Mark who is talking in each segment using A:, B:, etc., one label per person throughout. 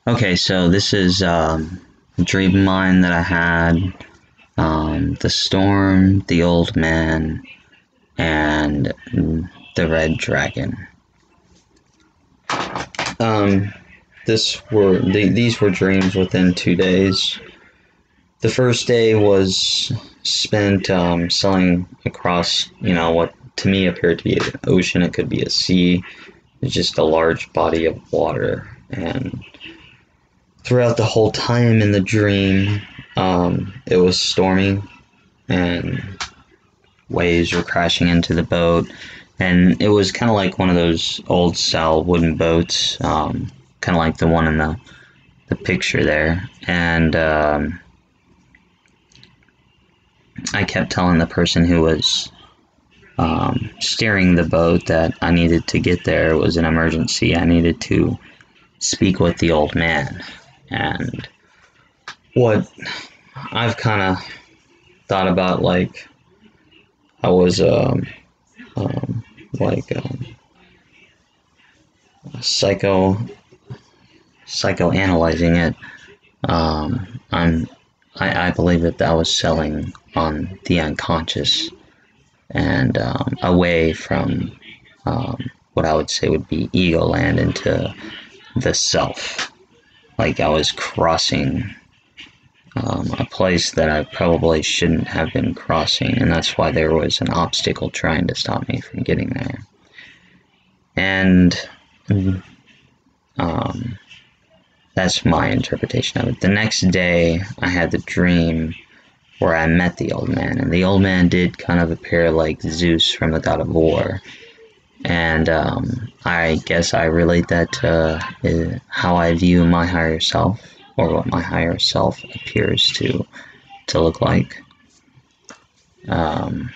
A: Okay, so this is a dream of mine that I had. The storm, the old man, and the red dragon. Um, these were dreams within 2 days. The first day was spent sailing across, what to me appeared to be an ocean. It could be a sea. It's just a large body of water, and throughout the whole time in the dream, it was stormy and waves were crashing into the boat. And it was kind of like one of those old style wooden boats, kind of like the one in the picture there. And I kept telling the person who was steering the boat that I needed to get there. It was an emergency. I needed to speak with the old man. And what I've kind of thought about, like, I was um, like psycho psychoanalyzing it. I'm I believe that that was selling on the unconscious and away from what I would say would be ego land into the self. Like I was crossing a place that I probably shouldn't have been crossing, and that's why there was an obstacle trying to stop me from getting there. And um, that's my interpretation of it. The next day, I had the dream where I met the old man, and the old man did kind of appear like Zeus from the God of War. And I guess I relate that to how I view my higher self, or what my higher self appears to look like. Um,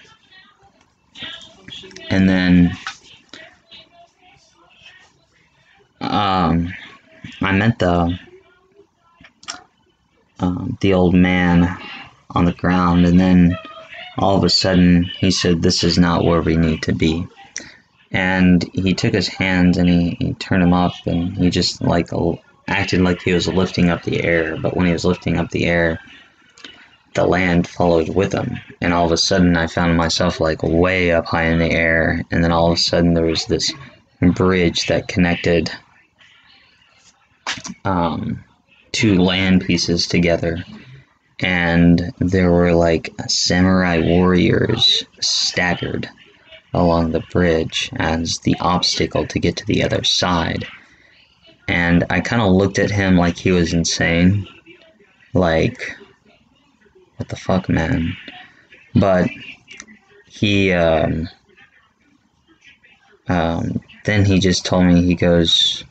A: and then I met the old man on the ground, and then all of a sudden he said, "This is not where we need to be." And he took his hands and he turned them up, and he just like acted like he was lifting up the air. But when he was lifting up the air, the land followed with him. And all of a sudden, I found myself like way up high in the air. And then all of a sudden, there was this bridge that connected two land pieces together. And there were like samurai warriors staggered along the bridge as the obstacle to get to the other side. And I kind of looked at him like he was insane. Like, what the fuck, man? But he, then he just told me, he goes,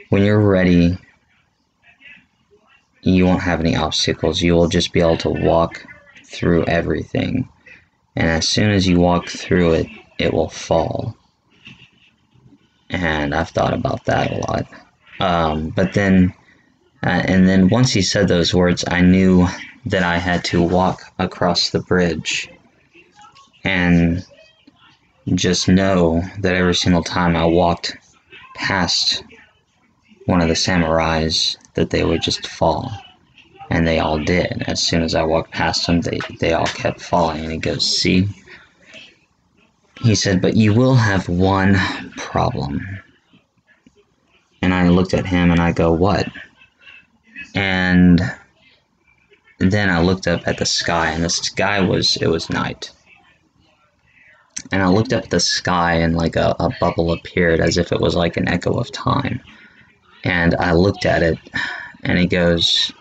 A: when you're ready, you won't have any obstacles. You will just be able to walk through everything. And as soon as you walk through it, it will fall. And I've thought about that a lot. But then, and then once he said those words, I knew that I had to walk across the bridge and just know that every single time I walked past one of the samurais, that they would just fall. And they all did. As soon as I walked past them, they all kept falling. And he goes, see? He said, but you will have one problem. And I looked at him and I go, what? And then I looked up at the sky, and the sky it was night. And I looked up at the sky, and like a bubble appeared as if it was like an echo of time. And I looked at it, and he goes,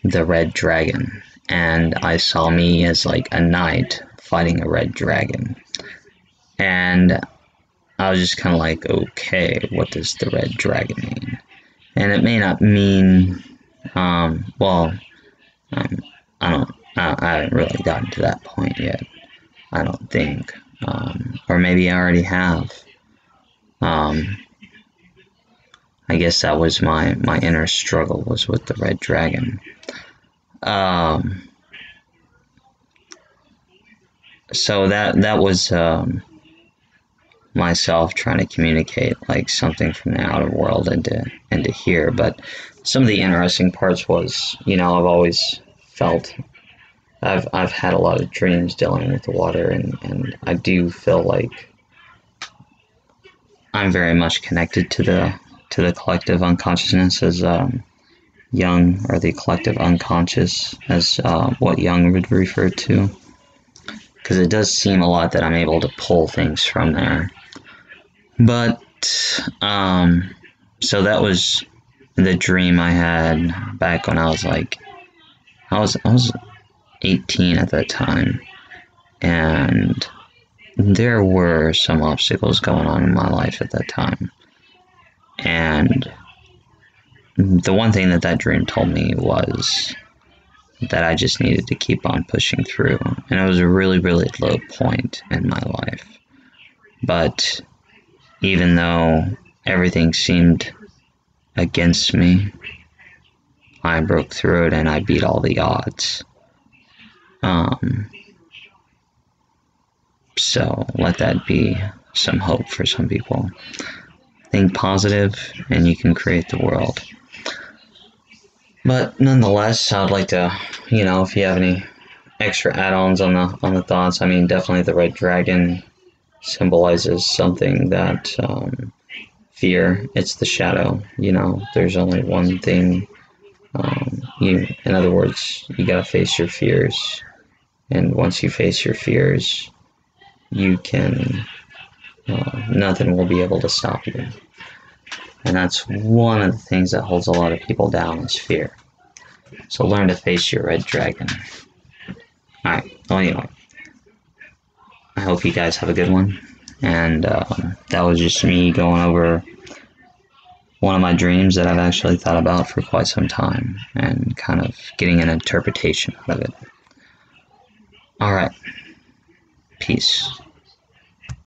A: the red dragon. And I saw me as like a knight fighting a red dragon. And I was just kind of like, okay, what does the red dragon mean? And it may not mean, well, I don't, I haven't really gotten to that point yet. I don't think. Or maybe I already have. Um, I guess that was my inner struggle, was with the red dragon. Um, so that was myself trying to communicate like something from the outer world into here. But some of the interesting parts was, I've always felt I've had a lot of dreams dealing with the water, and I do feel like I'm very much connected to the collective unconsciousness as Jung, or the collective unconscious as what Jung would refer to, because it does seem a lot that I'm able to pull things from there. But so that was the dream I had back when I was like I was 18 at that time, and there were some obstacles going on in my life at that time. And the one thing that dream told me was that I just needed to keep on pushing through. And it was a really, really low point in my life. But even though everything seemed against me, I broke through it and I beat all the odds. So let that be some hope for some people. Think positive and you can create the world. But nonetheless, I'd like to, if you have any extra add-ons on the thoughts, I mean, definitely the red dragon symbolizes something that fear. It's the shadow. There's only one thing. In other words, you gotta face your fears, and once you face your fears, you can. Nothing will be able to stop you. And that's one of the things that holds a lot of people down is fear. So learn to face your red dragon. Alright, well anyway. I hope you guys have a good one. And that was just me going over one of my dreams that I've actually thought about for quite some time. And kind of getting an interpretation out of it. Alright. Peace.